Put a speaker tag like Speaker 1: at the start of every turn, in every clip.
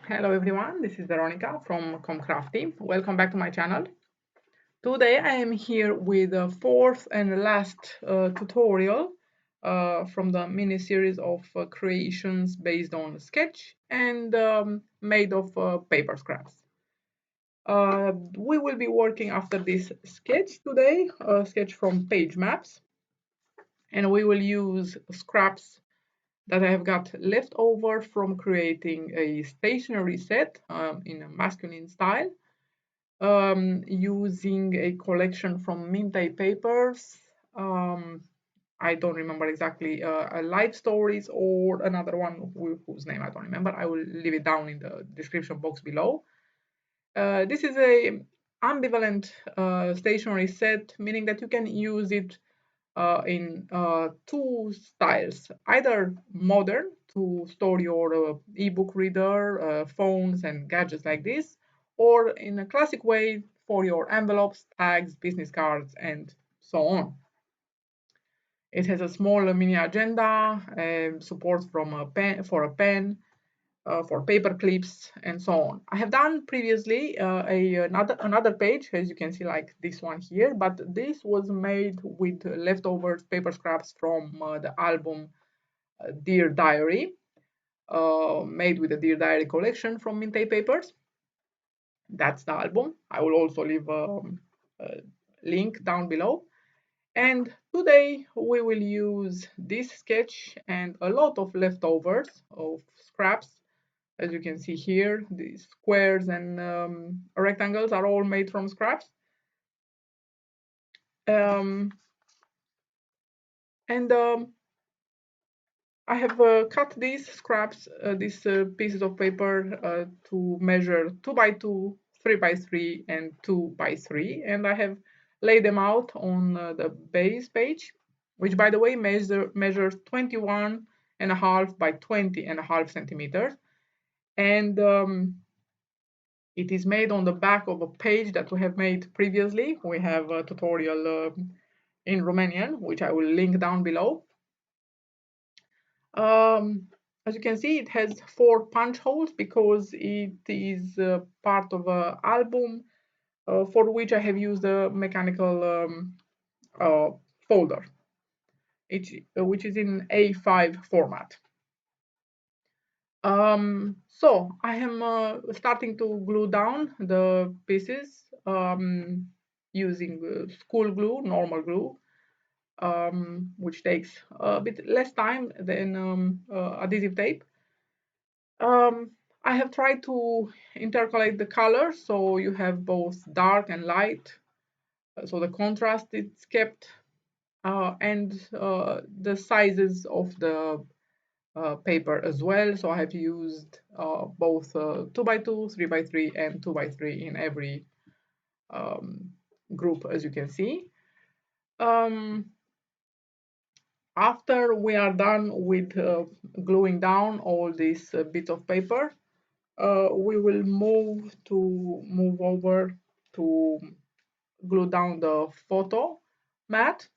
Speaker 1: Hello everyone, this is Veronica from Comcrafty. Welcome back to my channel. Today I am here with the fourth and last tutorial from the mini series of creations based on sketch and made of paper scraps. We will be working after this sketch today, a sketch from page maps, and we will use scraps that I have got left over from creating a stationery set in a masculine style, using a collection from Mintai Papers. Um, I don't remember exactly a Life Stories or another one whose name I don't remember. I will leave it down in the description box below. This is a ambivalent stationery set, meaning that you can use it in two styles, either modern to store your ebook reader, phones and gadgets like this, or in a classic way for your envelopes, tags, business cards, and so on. It has a small mini agenda, support from a pen for a pen, for paper clips and so on. I have done previously another page, as you can see, like this one here, but this was made with leftover paper scraps from the album Dear Diary, made with the Dear Diary collection from Mintay Papers. That's the album. I will also leave a link down below. And today we will use this sketch and a lot of leftovers of scraps. As you can see here, the squares and rectangles are all made from scraps. Um, and I have cut these scraps, these pieces of paper to measure 2 by 2, 3 by 3, and 2 by 3. And I have laid them out on the base page, which by the way measures 21 and a half by 20 and a half centimeters. And it is made on the back of a page that we have made previously. We have a tutorial in Romanian, which I will link down below. As you can see, it has 4 punch holes because it is part of an album for which I have used a mechanical uh, folder, which is in A5 format. So I am starting to glue down the pieces using school glue, normal glue, which takes a bit less time than adhesive tape. I have tried to intercalate the colors so you have both dark and light, so the contrast is kept, and the sizes of the paper as well. So I have used both 2 by 2, 3 by 3, and 2 by 3 in every um, group, as you can see. Um, After we are done with gluing down all these bits of paper, we will move over to glue down the photo mat.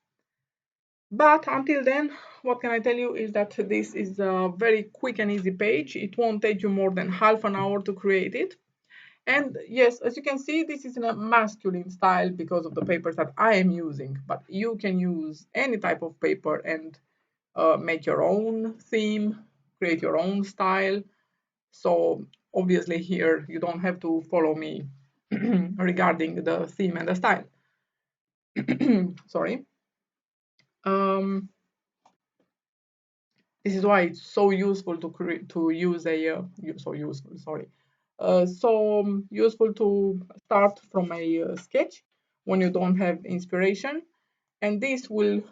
Speaker 1: But until then, what can I tell you is that this is a very quick and easy page. It won't take you more than half an hour to create it. And yes, as you can see, this is in a masculine style because of the papers that I am using. But you can use any type of paper and make your own theme, create your own style. So obviously here you don't have to follow me regarding the theme and the style. Sorry. Um, this is why it's so useful to use a so useful. Sorry. Useful to start from a sketch when you don't have inspiration, and this will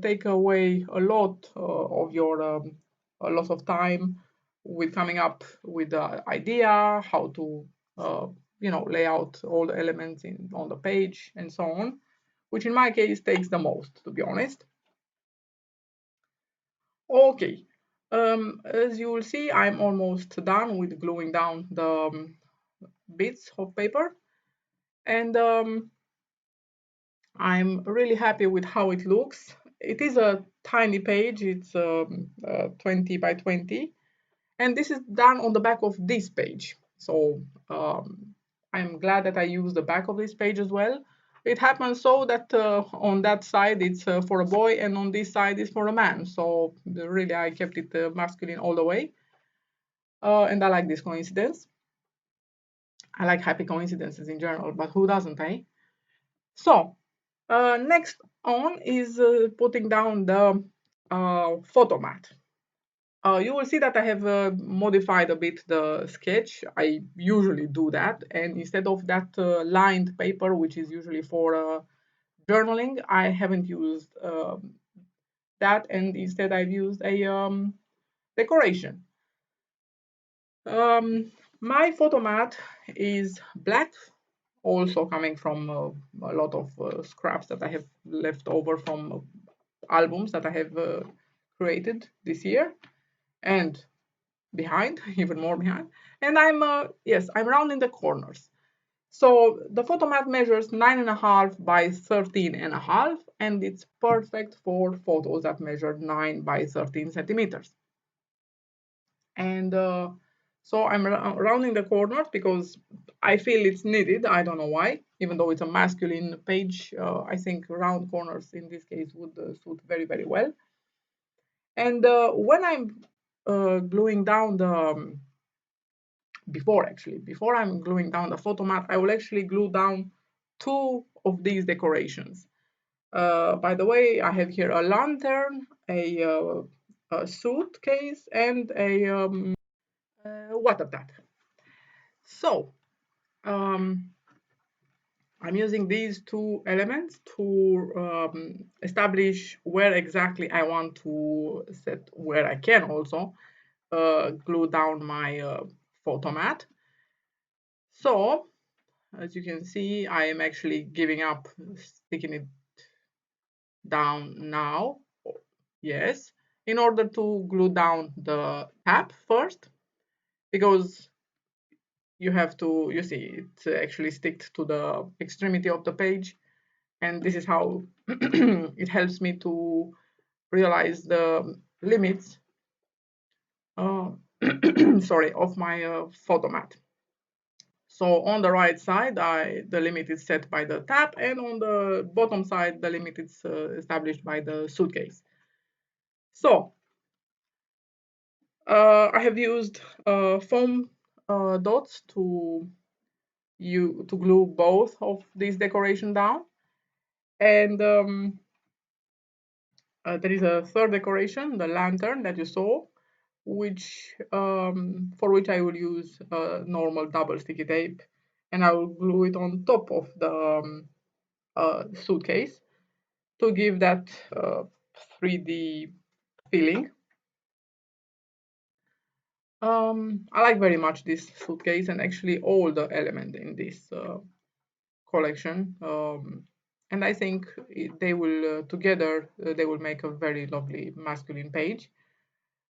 Speaker 1: take away a lot of your a lot of time with coming up with the idea, how to lay out all the elements on the page and so on, which in my case takes the most, to be honest. Okay, as you will see, I'm almost done with gluing down the bits of paper, and I'm really happy with how it looks. It is a tiny page, it's 20 by 20, And this is done on the back of this page. So I'm glad that I use the back of this page as well. It happens so that on that side it's for a boy and on this side it's for a man. So really I kept it masculine all the way. And I like this coincidence. I like happy coincidences in general, but who doesn't, eh? So next on is putting down the photo mat. You will see that I have modified a bit the sketch. I usually do that, and instead of that lined paper, which is usually for journaling, I haven't used that, and instead I've used a decoration. My photo mat is black, also coming from a lot of scraps that I have left over from albums that I have created this year, and behind, even more behind. And yes, I'm rounding the corners. So the photomat measures 9.5 by 13.5, and it's perfect for photos that measure 9 by 13 centimeters. And so I'm rounding the corners because I feel it's needed. I don't know why, even though it's a masculine page, I think round corners in this case would suit very, very well. And when I'm gluing down the before I'm gluing down the photo mat, I will actually glue down two of these decorations. By the way, I have here a lantern, a suitcase, and a water tap. So um, I'm using these two elements to establish where exactly I want to set, where I can also glue down my photo mat. So as you can see, I am actually giving up sticking it down now. Yes, in order to glue down the tab first, because you have to, you see, it actually sticks to the extremity of the page. And this is how it helps me to realize the limits, uh, sorry, of my photo mat. So on the right side, the limit is set by the tab, and on the bottom side, the limit is established by the suitcase. So I have used foam dots to glue both of these decoration down, and there is a third decoration, the lantern that you saw, which for which I will use normal double sticky tape, and I will glue it on top of the suitcase to give that 3D feeling. I like very much this suitcase and actually all the elements in this collection. And I think they will together they will make a very lovely masculine page.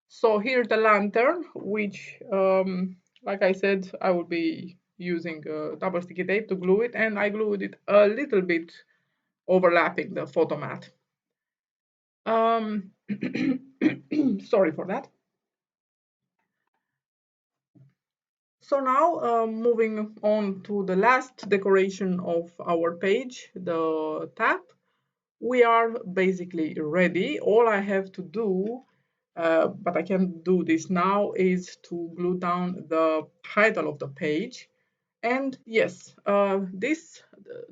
Speaker 1: So here's the lantern, which, like I said, I will be using double sticky tape to glue it, and I glued it a little bit overlapping the photo mat. Sorry for that. So now moving on to the last decoration of our page, the tab, we are basically ready. All I have to do, but I can do this now, is to glue down the title of the page. And yes, this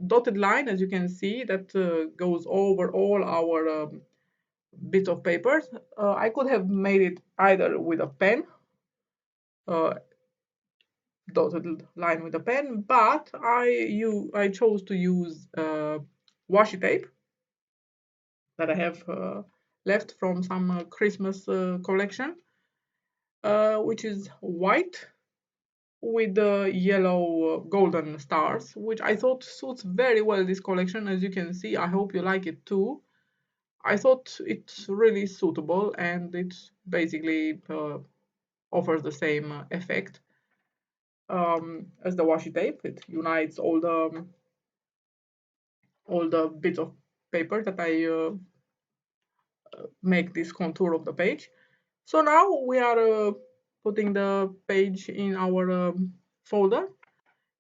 Speaker 1: dotted line, as you can see, that goes over all our bits of papers. I could have made it either with a pen, uh, dotted line with a pen, but I chose to use washi tape that I have left from some Christmas collection, which is white with the yellow golden stars, which I thought suits very well this collection. As you can see, I hope you like it too. I thought it's really suitable, and it basically offers the same effect as the washi tape. It unites all the bits of paper that I make this contour of the page. So now we are putting the page in our folder,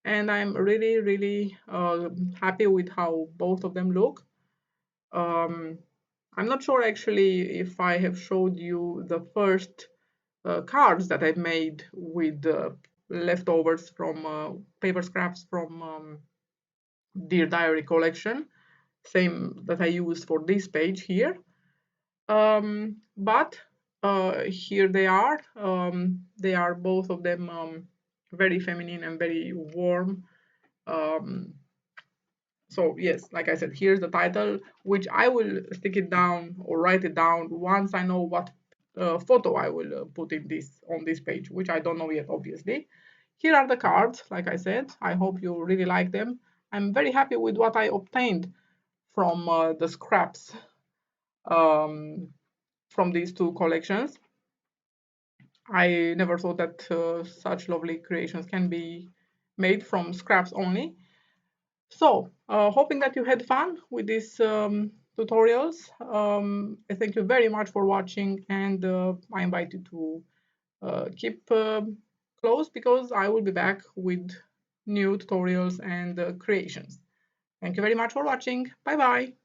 Speaker 1: and I'm really, really happy with how both of them look. Um, I'm not sure actually if I have showed you the first cards that I made with leftovers from paper scraps from Dear Diary collection, same that I used for this page here. But here they are. They are both of them very feminine and very warm. Um, so yes, like I said, here's the title, which I will stick it down or write it down once I know what photo I will put in this on this page, which I don't know yet, obviously. Here are the cards. Like I said, I hope you really like them. I'm very happy with what I obtained from the scraps um, from these two collections. I never thought that such lovely creations can be made from scraps only. So, hoping that you had fun with these tutorials. I thank you very much for watching, and I invite you to keep close because I will be back with new tutorials and creations. Thank you very much for watching. Bye bye.